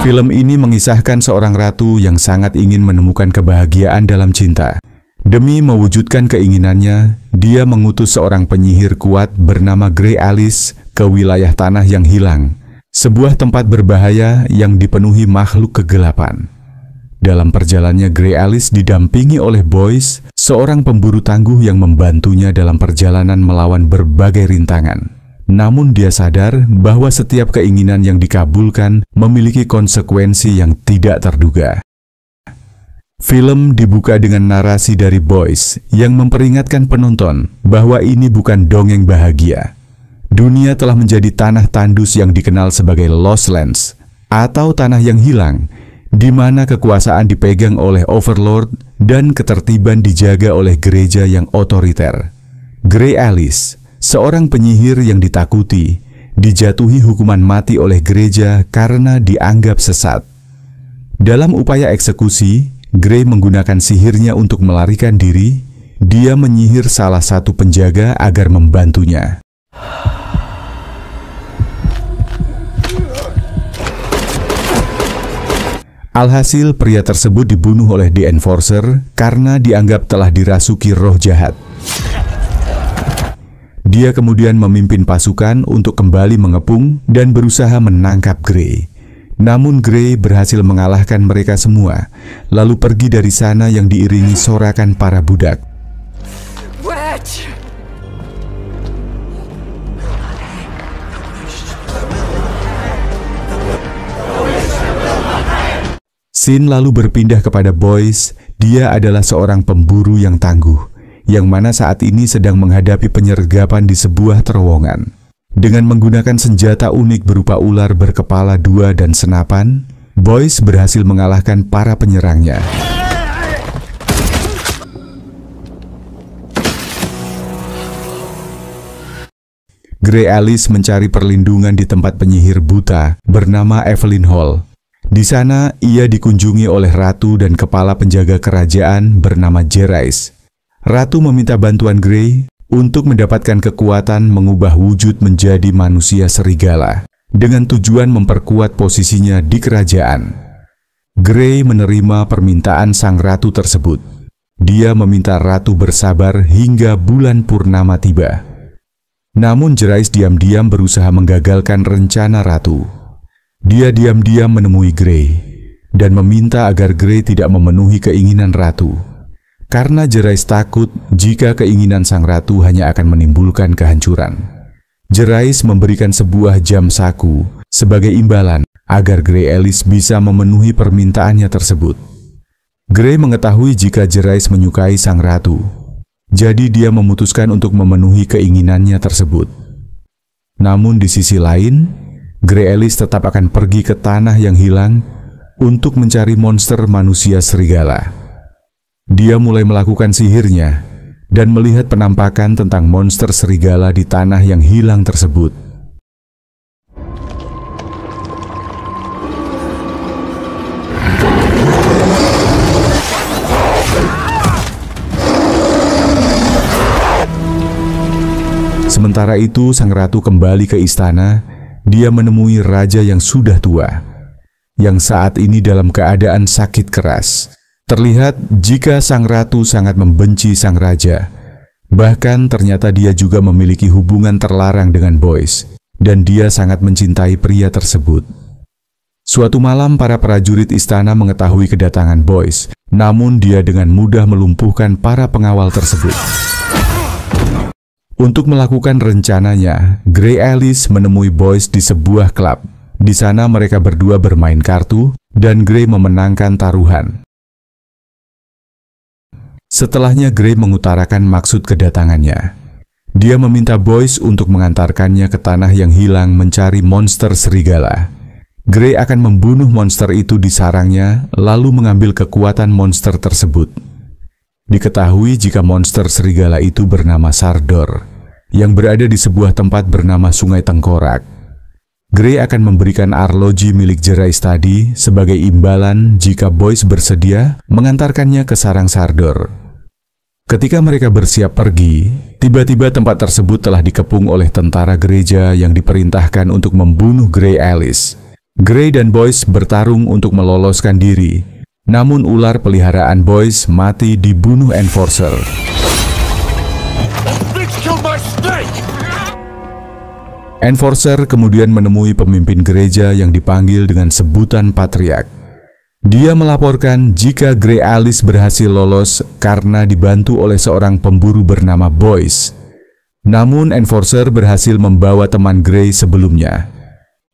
Film ini mengisahkan seorang ratu yang sangat ingin menemukan kebahagiaan dalam cinta. Demi mewujudkan keinginannya, dia mengutus seorang penyihir kuat bernama Grey Alice ke wilayah tanah yang hilang, sebuah tempat berbahaya yang dipenuhi makhluk kegelapan. Dalam perjalanannya, Grey Alice didampingi oleh Boyce, seorang pemburu tangguh yang membantunya dalam perjalanan melawan berbagai rintangan. Namun dia sadar bahwa setiap keinginan yang dikabulkan memiliki konsekuensi yang tidak terduga. Film dibuka dengan narasi dari Boyce yang memperingatkan penonton bahwa ini bukan dongeng bahagia. Dunia telah menjadi tanah tandus yang dikenal sebagai Lost Lands, atau tanah yang hilang, di mana kekuasaan dipegang oleh Overlord dan ketertiban dijaga oleh gereja yang otoriter. Grey Alice, seorang penyihir yang ditakuti, dijatuhi hukuman mati oleh gereja karena dianggap sesat. Dalam upaya eksekusi, Grey menggunakan sihirnya untuk melarikan diri. Dia menyihir salah satu penjaga agar membantunya. Alhasil, pria tersebut dibunuh oleh The Enforcer karena dianggap telah dirasuki roh jahat. Dia kemudian memimpin pasukan untuk kembali mengepung dan berusaha menangkap Grey. Namun Grey berhasil mengalahkan mereka semua, lalu pergi dari sana yang diiringi sorakan para budak. Scene lalu berpindah kepada Boyce. Dia adalah seorang pemburu yang tangguh, yang mana saat ini sedang menghadapi penyergapan di sebuah terowongan. Dengan menggunakan senjata unik berupa ular berkepala dua dan senapan, Boyce berhasil mengalahkan para penyerangnya. Grey Alice mencari perlindungan di tempat penyihir buta bernama Evelyn Hall. Di sana, ia dikunjungi oleh ratu dan kepala penjaga kerajaan bernama Jerais. Ratu meminta bantuan Grey untuk mendapatkan kekuatan mengubah wujud menjadi manusia serigala, dengan tujuan memperkuat posisinya di kerajaan. Grey menerima permintaan sang ratu tersebut. Dia meminta ratu bersabar hingga bulan purnama tiba. Namun Jerais diam-diam berusaha menggagalkan rencana ratu. Dia diam-diam menemui Grey dan meminta agar Grey tidak memenuhi keinginan ratu, karena Jerais takut jika keinginan sang ratu hanya akan menimbulkan kehancuran. Jerais memberikan sebuah jam saku sebagai imbalan agar Grey Alice bisa memenuhi permintaannya tersebut. Grey mengetahui jika Jerais menyukai sang ratu, jadi dia memutuskan untuk memenuhi keinginannya tersebut. Namun di sisi lain, Grey Alice tetap akan pergi ke tanah yang hilang untuk mencari monster manusia serigala. Dia mulai melakukan sihirnya dan melihat penampakan tentang monster serigala di tanah yang hilang tersebut. Sementara itu, sang ratu kembali ke istana. Dia menemui raja yang sudah tua, yang saat ini dalam keadaan sakit keras. Terlihat jika sang ratu sangat membenci sang raja. Bahkan ternyata dia juga memiliki hubungan terlarang dengan Boyce, dan dia sangat mencintai pria tersebut. Suatu malam para prajurit istana mengetahui kedatangan Boyce, namun dia dengan mudah melumpuhkan para pengawal tersebut. Untuk melakukan rencananya, Grey Alice menemui Boyce di sebuah klub. Di sana mereka berdua bermain kartu, dan Grey memenangkan taruhan. Setelahnya Grey mengutarakan maksud kedatangannya. Dia meminta Boyce untuk mengantarkannya ke tanah yang hilang mencari monster serigala. Grey akan membunuh monster itu di sarangnya, lalu mengambil kekuatan monster tersebut. Diketahui jika monster serigala itu bernama Sardor, yang berada di sebuah tempat bernama Sungai Tengkorak. Grey akan memberikan arloji milik Jerais tadi sebagai imbalan jika Boyce bersedia mengantarkannya ke sarang Sardor. Ketika mereka bersiap pergi, tiba-tiba tempat tersebut telah dikepung oleh tentara gereja yang diperintahkan untuk membunuh Gray Alice. Gray dan Boyce bertarung untuk meloloskan diri, namun ular peliharaan Boyce mati dibunuh Enforcer. Enforcer kemudian menemui pemimpin gereja yang dipanggil dengan sebutan Patriark. Dia melaporkan jika Gray Alice berhasil lolos karena dibantu oleh seorang pemburu bernama Boyce. Namun Enforcer berhasil membawa teman Gray sebelumnya.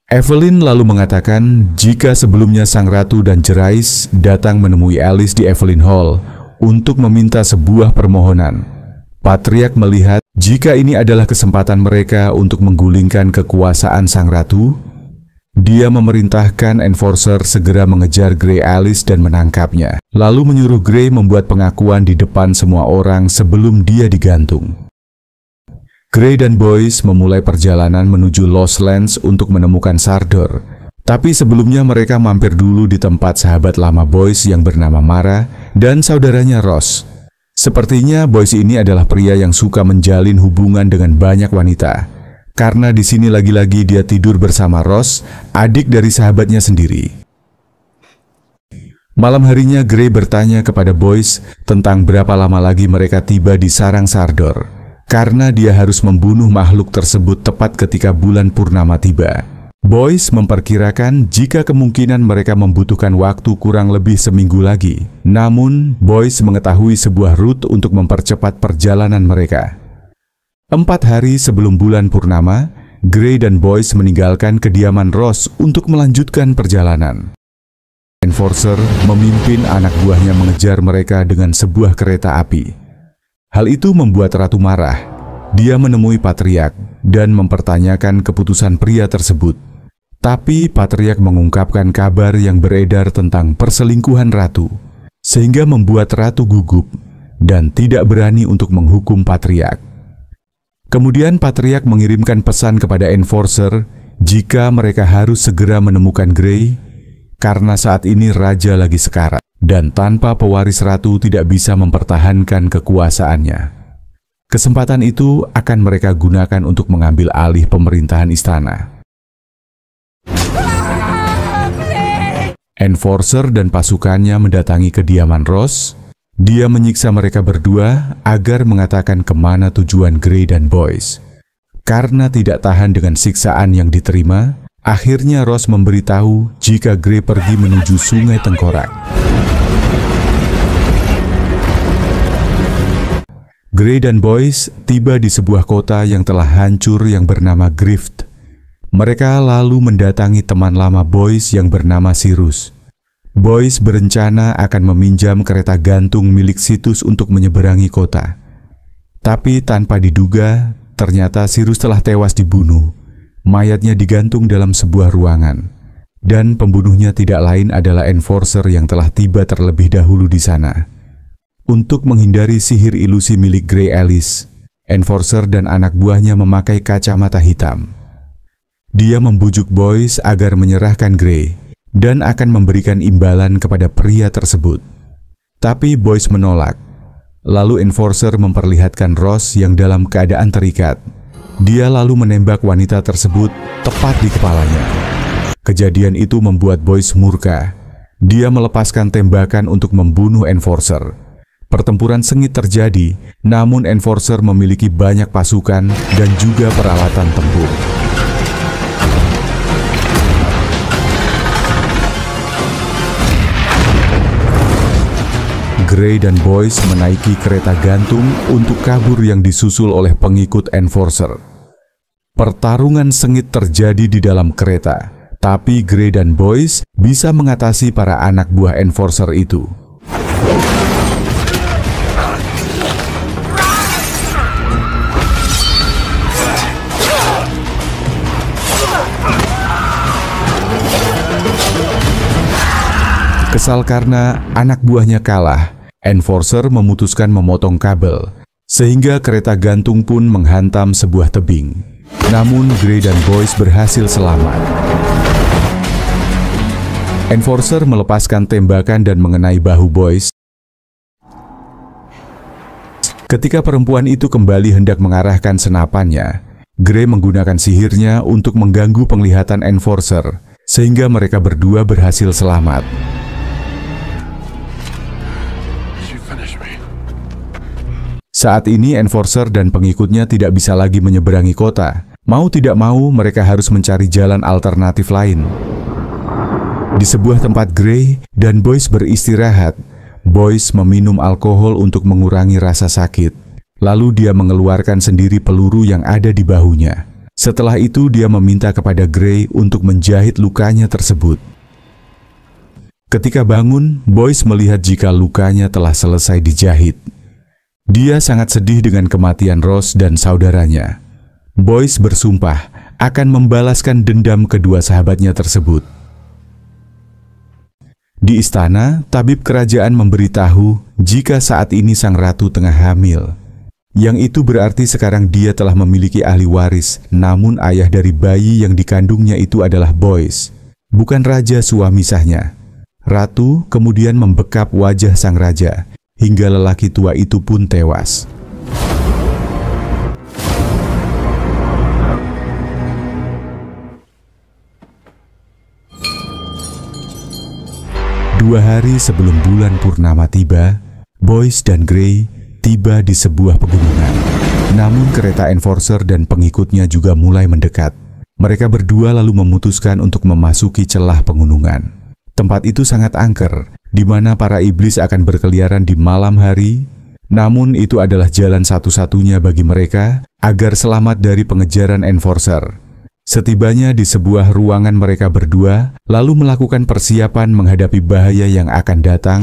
Evelyn lalu mengatakan jika sebelumnya Sang Ratu dan Jerais datang menemui Alice di Evelyn Hall untuk meminta sebuah permohonan. Patriark melihat jika ini adalah kesempatan mereka untuk menggulingkan kekuasaan Sang Ratu. Dia memerintahkan Enforcer segera mengejar Gray Alice dan menangkapnya, lalu menyuruh Gray membuat pengakuan di depan semua orang sebelum dia digantung. Gray dan Boyce memulai perjalanan menuju Lost Lands untuk menemukan Sardor. Tapi sebelumnya mereka mampir dulu di tempat sahabat lama Boyce yang bernama Mara dan saudaranya Ross. Sepertinya Boyce ini adalah pria yang suka menjalin hubungan dengan banyak wanita. Karena di sini lagi-lagi dia tidur bersama Ross, adik dari sahabatnya sendiri. Malam harinya Gray bertanya kepada Boyce tentang berapa lama lagi mereka tiba di sarang Sardor. Karena dia harus membunuh makhluk tersebut tepat ketika bulan purnama tiba. Boyce memperkirakan jika kemungkinan mereka membutuhkan waktu kurang lebih seminggu lagi. Namun, Boyce mengetahui sebuah rute untuk mempercepat perjalanan mereka. 4 hari sebelum bulan purnama, Gray dan Boyce meninggalkan kediaman Ross untuk melanjutkan perjalanan. Enforcer memimpin anak buahnya mengejar mereka dengan sebuah kereta api. Hal itu membuat Ratu marah. Dia menemui Patriark dan mempertanyakan keputusan pria tersebut. Tapi Patriark mengungkapkan kabar yang beredar tentang perselingkuhan Ratu, sehingga membuat Ratu gugup dan tidak berani untuk menghukum Patriark. Kemudian Patriark mengirimkan pesan kepada Enforcer jika mereka harus segera menemukan Gray, karena saat ini Raja lagi sekarat, dan tanpa pewaris Ratu tidak bisa mempertahankan kekuasaannya. Kesempatan itu akan mereka gunakan untuk mengambil alih pemerintahan istana. Enforcer dan pasukannya mendatangi kediaman Ross. Dia menyiksa mereka berdua agar mengatakan kemana tujuan Gray dan Boyce. Karena tidak tahan dengan siksaan yang diterima, akhirnya Ross memberitahu jika Gray pergi menuju Sungai Tengkorak. Gray dan Boyce tiba di sebuah kota yang telah hancur yang bernama Grift. Mereka lalu mendatangi teman lama Boyce yang bernama Cyrus. Boyce berencana akan meminjam kereta gantung milik Situs untuk menyeberangi kota. Tapi tanpa diduga, ternyata Cyrus telah tewas dibunuh. Mayatnya digantung dalam sebuah ruangan. Dan pembunuhnya tidak lain adalah Enforcer yang telah tiba terlebih dahulu di sana. Untuk menghindari sihir ilusi milik Gray Alice, Enforcer dan anak buahnya memakai kacamata hitam. Dia membujuk Boyce agar menyerahkan Gray dan akan memberikan imbalan kepada pria tersebut. Tapi Boyce menolak. Lalu Enforcer memperlihatkan Ross yang dalam keadaan terikat. Dia lalu menembak wanita tersebut tepat di kepalanya. Kejadian itu membuat Boyce murka. Dia melepaskan tembakan untuk membunuh Enforcer. Pertempuran sengit terjadi, namun Enforcer memiliki banyak pasukan dan juga peralatan tempur. Gray dan Boyce menaiki kereta gantung untuk kabur yang disusul oleh pengikut Enforcer. Pertarungan sengit terjadi di dalam kereta, tapi Gray dan Boyce bisa mengatasi para anak buah Enforcer itu. Kesal karena anak buahnya kalah, Enforcer memutuskan memotong kabel, sehingga kereta gantung pun menghantam sebuah tebing. Namun Gray dan Boyce berhasil selamat. Enforcer melepaskan tembakan dan mengenai bahu Boyce. Ketika perempuan itu kembali hendak mengarahkan senapannya, Gray menggunakan sihirnya untuk mengganggu penglihatan Enforcer, sehingga mereka berdua berhasil selamat. Saat ini Enforcer dan pengikutnya tidak bisa lagi menyeberangi kota. Mau tidak mau, mereka harus mencari jalan alternatif lain. Di sebuah tempat Gray dan Boyce beristirahat, Boyce meminum alkohol untuk mengurangi rasa sakit. Lalu dia mengeluarkan sendiri peluru yang ada di bahunya. Setelah itu dia meminta kepada Gray untuk menjahit lukanya tersebut. Ketika bangun, Boyce melihat jika lukanya telah selesai dijahit. Dia sangat sedih dengan kematian Ross dan saudaranya. Boyce bersumpah akan membalaskan dendam kedua sahabatnya tersebut. Di istana, tabib kerajaan memberitahu jika saat ini sang ratu tengah hamil. Yang itu berarti sekarang dia telah memiliki ahli waris, namun ayah dari bayi yang dikandungnya itu adalah Boyce, bukan raja suami sahnya. Ratu kemudian membekap wajah sang raja, hingga lelaki tua itu pun tewas. Dua hari sebelum bulan purnama tiba, Boyce dan Gray tiba di sebuah pegunungan. Namun kereta Enforcer dan pengikutnya juga mulai mendekat. Mereka berdua lalu memutuskan untuk memasuki celah pegunungan. Tempat itu sangat angker, di mana para iblis akan berkeliaran di malam hari. Namun itu adalah jalan satu-satunya bagi mereka agar selamat dari pengejaran Enforcer. Setibanya di sebuah ruangan, mereka berdua lalu melakukan persiapan menghadapi bahaya yang akan datang.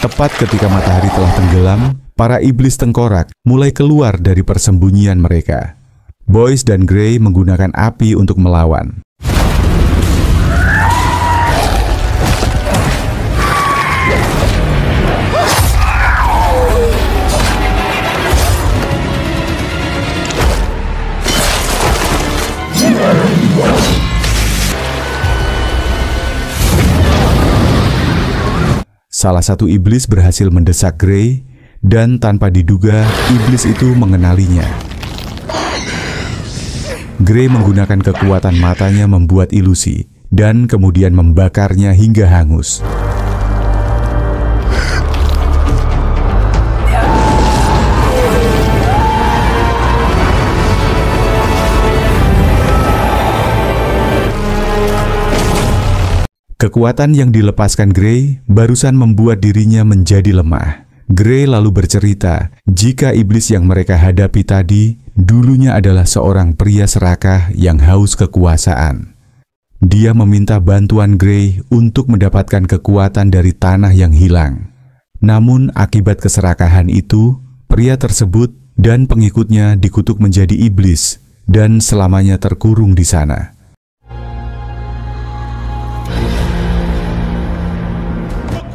Tepat ketika matahari telah tenggelam, para iblis tengkorak mulai keluar dari persembunyian mereka. Boyce dan Gray menggunakan api untuk melawan. Salah satu iblis berhasil mendesak Gray, dan tanpa diduga, iblis itu mengenalinya. Gray menggunakan kekuatan matanya membuat ilusi, dan kemudian membakarnya hingga hangus. Kekuatan yang dilepaskan Gray barusan membuat dirinya menjadi lemah. Gray lalu bercerita jika iblis yang mereka hadapi tadi dulunya adalah seorang pria serakah yang haus kekuasaan. Dia meminta bantuan Gray untuk mendapatkan kekuatan dari tanah yang hilang. Namun akibat keserakahan itu, pria tersebut dan pengikutnya dikutuk menjadi iblis dan selamanya terkurung di sana.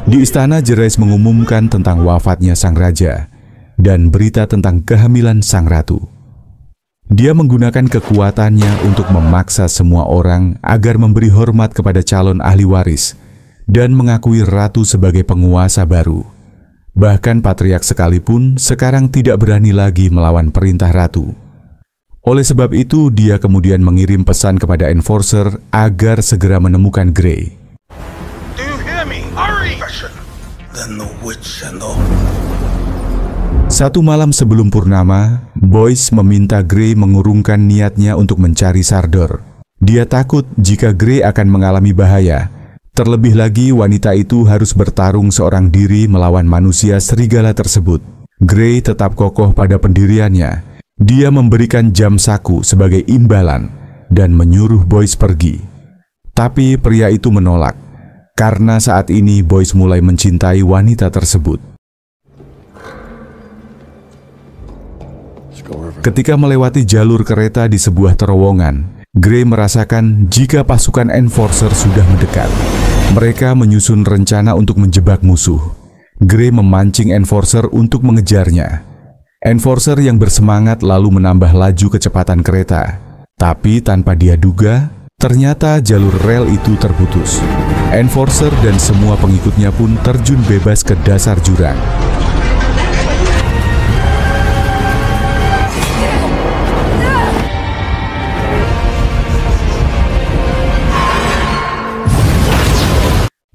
Di istana, Jerez mengumumkan tentang wafatnya sang raja dan berita tentang kehamilan sang ratu. Dia menggunakan kekuatannya untuk memaksa semua orang agar memberi hormat kepada calon ahli waris dan mengakui ratu sebagai penguasa baru. Bahkan patriark sekalipun sekarang tidak berani lagi melawan perintah ratu. Oleh sebab itu, dia kemudian mengirim pesan kepada Enforcer agar segera menemukan Gray. Satu malam sebelum purnama, Boyce meminta Gray mengurungkan niatnya untuk mencari Sardor. Dia takut jika Gray akan mengalami bahaya. Terlebih lagi, wanita itu harus bertarung seorang diri melawan manusia serigala tersebut. Gray tetap kokoh pada pendiriannya. Dia memberikan jam saku sebagai imbalan dan menyuruh Boyce pergi. Tapi pria itu menolak, karena saat ini Boyce mulai mencintai wanita tersebut. Ketika melewati jalur kereta di sebuah terowongan, Gray merasakan jika pasukan Enforcer sudah mendekat. Mereka menyusun rencana untuk menjebak musuh. Gray memancing Enforcer untuk mengejarnya. Enforcer yang bersemangat lalu menambah laju kecepatan kereta. Tapi tanpa dia duga, ternyata jalur rel itu terputus. Enforcer dan semua pengikutnya pun terjun bebas ke dasar jurang.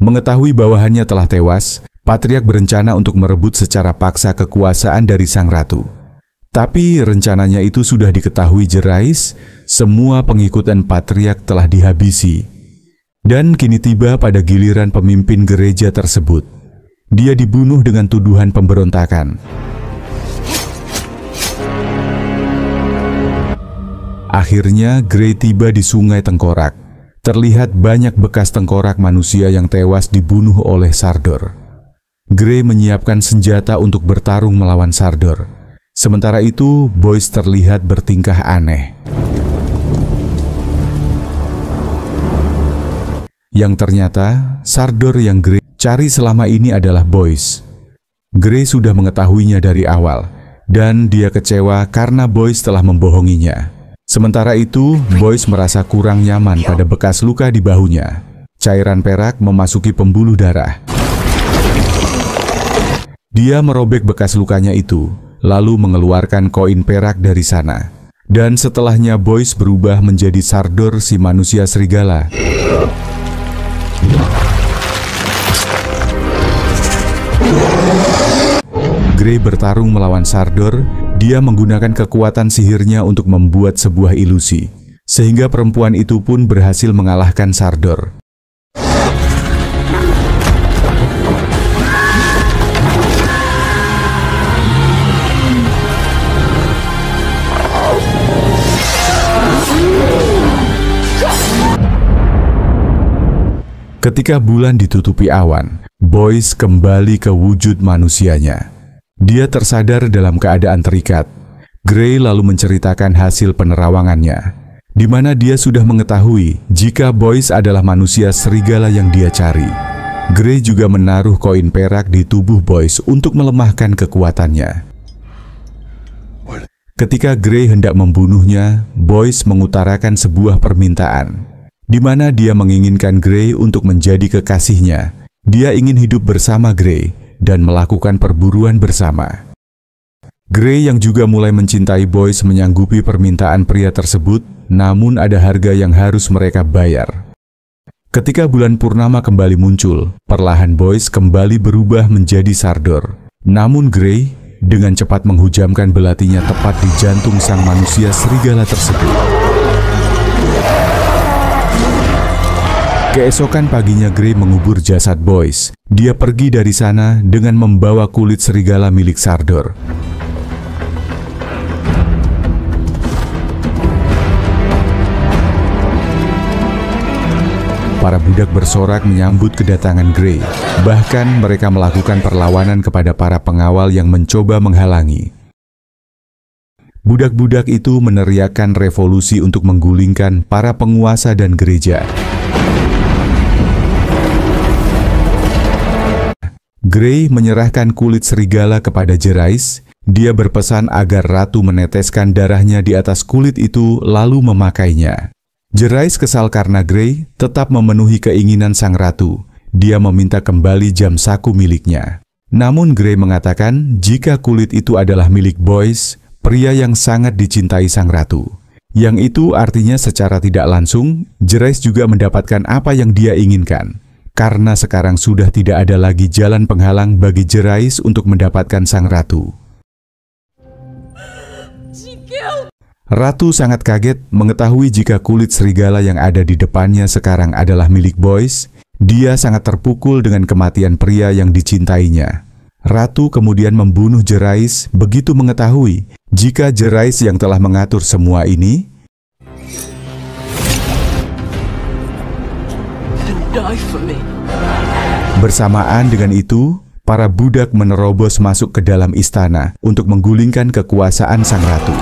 Mengetahui bawahannya telah tewas, Patriark berencana untuk merebut secara paksa kekuasaan dari sang ratu. Tapi rencananya itu sudah diketahui Jerais, semua pengikut dan Patriark telah dihabisi. Dan kini tiba pada giliran pemimpin gereja tersebut. Dia dibunuh dengan tuduhan pemberontakan. Akhirnya Grey tiba di Sungai Tengkorak. Terlihat banyak bekas tengkorak manusia yang tewas dibunuh oleh Sardor. Grey menyiapkan senjata untuk bertarung melawan Sardor. Sementara itu, Boyce terlihat bertingkah aneh. Yang ternyata, Sardor yang Grey cari selama ini adalah Boyce. Grey sudah mengetahuinya dari awal, dan dia kecewa karena Boyce telah membohonginya. Sementara itu, Boyce merasa kurang nyaman pada bekas luka di bahunya. Cairan perak memasuki pembuluh darah. Dia merobek bekas lukanya itu, lalu mengeluarkan koin perak dari sana. Dan setelahnya Boyce berubah menjadi Sardor si manusia serigala. Grey bertarung melawan Sardor. Dia menggunakan kekuatan sihirnya untuk membuat sebuah ilusi, sehingga perempuan itu pun berhasil mengalahkan Sardor. Ketika bulan ditutupi awan, Boyce kembali ke wujud manusianya. Dia tersadar dalam keadaan terikat. Grey lalu menceritakan hasil penerawangannya, di mana dia sudah mengetahui jika Boyce adalah manusia serigala yang dia cari. Grey juga menaruh koin perak di tubuh Boyce untuk melemahkan kekuatannya. Ketika Grey hendak membunuhnya, Boyce mengutarakan sebuah permintaan, di mana dia menginginkan Grey untuk menjadi kekasihnya. Dia ingin hidup bersama Grey dan melakukan perburuan bersama. Grey yang juga mulai mencintai Boyce menyanggupi permintaan pria tersebut, namun ada harga yang harus mereka bayar. Ketika bulan purnama kembali muncul, perlahan Boyce kembali berubah menjadi Sardor. Namun Grey dengan cepat menghujamkan belatinya tepat di jantung sang manusia serigala tersebut. Keesokan paginya Grey mengubur jasad Boyce. Dia pergi dari sana dengan membawa kulit serigala milik Sardor. Para budak bersorak menyambut kedatangan Grey. Bahkan mereka melakukan perlawanan kepada para pengawal yang mencoba menghalangi. Budak-budak itu meneriakkan revolusi untuk menggulingkan para penguasa dan gereja. Grey menyerahkan kulit serigala kepada Jerais. Dia berpesan agar ratu meneteskan darahnya di atas kulit itu lalu memakainya. Jerais kesal karena Grey tetap memenuhi keinginan sang ratu. Dia meminta kembali jam saku miliknya. Namun Grey mengatakan jika kulit itu adalah milik Boyce, pria yang sangat dicintai sang ratu. Yang itu artinya secara tidak langsung, Jerais juga mendapatkan apa yang dia inginkan. Karena sekarang sudah tidak ada lagi jalan penghalang bagi Jerais untuk mendapatkan sang ratu. Ratu sangat kaget mengetahui jika kulit serigala yang ada di depannya sekarang adalah milik Boyce. Dia sangat terpukul dengan kematian pria yang dicintainya. Ratu kemudian membunuh Jerais begitu mengetahui jika Jerais yang telah mengatur semua ini Bersamaan dengan itu, para budak menerobos masuk ke dalam istana untuk menggulingkan kekuasaan sang ratu.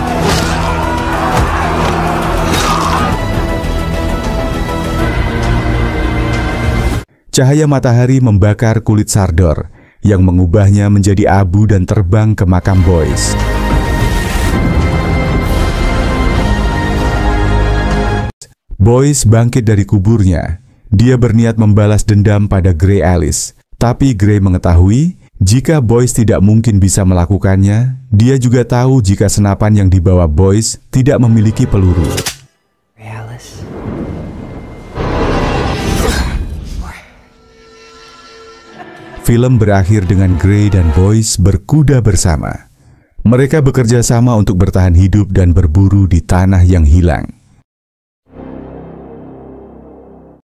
Cahaya matahari membakar kulit Sardor, yang mengubahnya menjadi abu dan terbang ke makam Boyce. Boyce bangkit dari kuburnya. Dia berniat membalas dendam pada Gray Alice. Tapi Gray mengetahui jika Boyce tidak mungkin bisa melakukannya. Dia juga tahu jika senapan yang dibawa Boyce tidak memiliki peluru. Film berakhir dengan Gray dan Boyce berkuda bersama. Mereka bekerja sama untuk bertahan hidup dan berburu di tanah yang hilang.